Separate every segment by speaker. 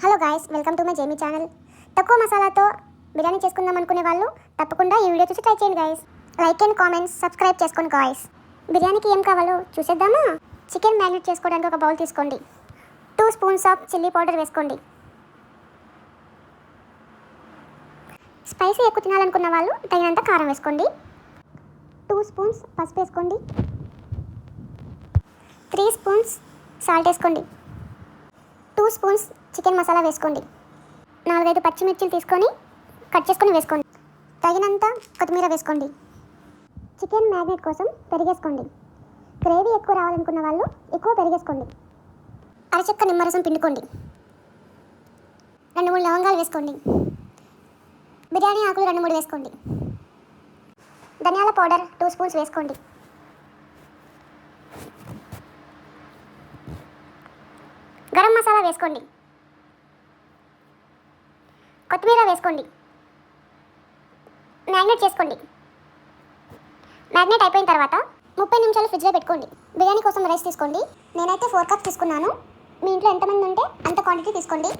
Speaker 1: Hello guys, welcome to my Jamie channel. తక్కువ మసాలాతో బిర్యానీ చేసుకుందాం అనుకునే వాళ్ళు తప్పకుండా ఈ వీడియో చూసి ట్రై చేయండి guys. Like and comments, subscribe చేసుకోండి గాయ్స్. బిర్యానీకి ఏం కావాలో చూసేద్దామా? చికెన్ మ్యారినేట్ చేసుకోవడానికి ఒక బౌల్ తీసుకోండి. 2 స్పూన్స్ ఆఫ్ చిల్లీ పౌడర్ వేసుకోండి. స్పైసీ ఎక్కువ తినాలనుకున్న వాళ్ళు తగినంత కారం వేసుకోండి. 2 స్పూన్స్ పసుపు వేసుకోండి. 3 స్పూన్స్ సాల్ట్ వేసుకోండి. 2 స్పూన్స్ చికెన్ మసాలా వేసుకోండి. 4-5 పచ్చిమిర్చిలు తీసుకొని కట్ చేసుకొని వేసుకోండి. తగినంత కొత్తిమీర వేసుకోండి. చికెన్ మ్యారినేట్ కోసం పెరిగేసుకోండి. గ్రేవీ ఎక్కువ రావాలనుకున్న వాళ్ళు ఎక్కువ పెరిగేసుకోండి. అరచెక్క నిమ్మరసం పిండుకోండి. 2-3 లవంగాలు వేసుకోండి. బిర్యానీ ఆకులు 2-3 వేసుకోండి. ధనియాల పౌడర్ 2 స్పూన్స్ వేసుకోండి. గరం మసాలా వేసుకోండి. కొత్తిమీర వేసుకోండి. మ్యారినేట్ చేసుకోండి. మ్యారినేట్ అయిపోయిన తర్వాత 30 నిమిషాలు ఫ్రిడ్జ్లో పెట్టుకోండి. బిర్యానీ కోసం రైస్ తీసుకోండి. నేనైతే 4 కప్స్ తీసుకున్నాను. మీ ఇంట్లో ఎంతమంది ఉంటే అంత క్వాంటిటీ తీసుకోండి.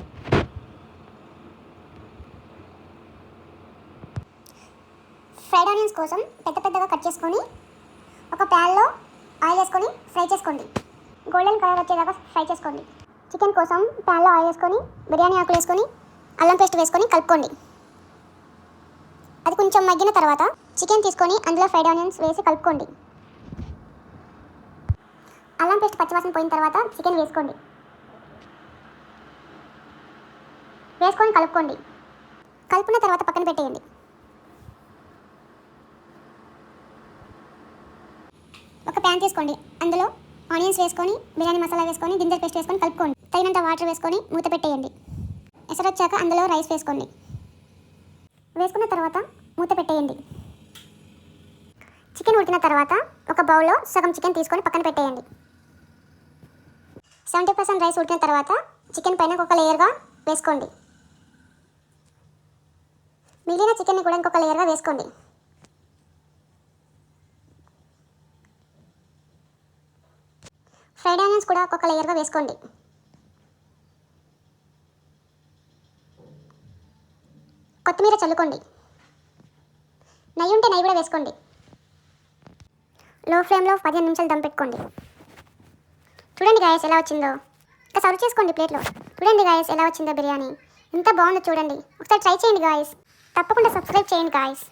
Speaker 1: ఫ్రైడ్ ఆనియన్స్ కోసం పెద్దగా కట్ చేసుకొని ఒక ప్యాన్లో ఆయిల్ వేసుకొని ఫ్రై చేసుకోండి. గోల్డెన్ కలర్ వచ్చేదాకా ఫ్రై చేసుకోండి. చికెన్ కోసం ప్యాన్లో ఆయిల్ వేసుకొని బిర్యానీ ఆకులు వేసుకొని అల్లం పేస్ట్ వేసుకొని కలుపుకోండి. అది కొంచెం మగ్గిన తర్వాత చికెన్ తీసుకొని అందులో ఫ్రైడ్ ఆనియన్స్ వేసి కలుపుకోండి. అల్లం పేస్ట్ పచ్చివాసన పోయిన తర్వాత చికెన్ వేసుకోండి. వేసుకొని కలుపుకోండి. కలుపుకున్న తర్వాత పక్కన పెట్టేయండి. ఒక ప్యాన్ తీసుకోండి. అందులో ఆనియన్స్ వేసుకొని బిర్యానీ మసాలా వేసుకొని జింజర్ పేస్ట్ వేసుకొని కలుపుకోండి. తగినంత వాటర్ వేసుకొని మూత పెట్టేయండి. ఎసరొచ్చాక అందులో రైస్ వేసుకోండి. వేసుకున్న తర్వాత మూత పెట్టేయండి. చికెన్ ఉడికిన తర్వాత ఒక బౌల్లో సగం చికెన్ తీసుకొని పక్కన పెట్టేయండి. 70% రైస్ ఉడికిన తర్వాత చికెన్ పైన ఒక లేయర్గా వేసుకోండి. మిగిలిన చికెన్ని కూడా ఇంకొక లేయర్గా వేసుకోండి. ఫ్రైడ్ ఆనియన్స్ కూడా ఒక్కొక్క లేయర్గా వేసుకోండి. కొత్తిమీర చల్లుకోండి. నెయ్యి ఉంటే నెయ్యి కూడా వేసుకోండి. లో ఫ్లేమ్లో 15 నిమిషాలు దమ్ పెట్టుకోండి. చూడండి గాయస్ ఎలా వచ్చిందో. ఇంకా సర్వ్ చేసుకోండి ప్లేట్లో. చూడండి గాయస్ ఎలా వచ్చిందో బిర్యానీ. ఎంత బాగుందో చూడండి. ఒకసారి ట్రై చేయండి గాయస్. తప్పకుండా సబ్స్క్రైబ్ చేయండి గాయస్.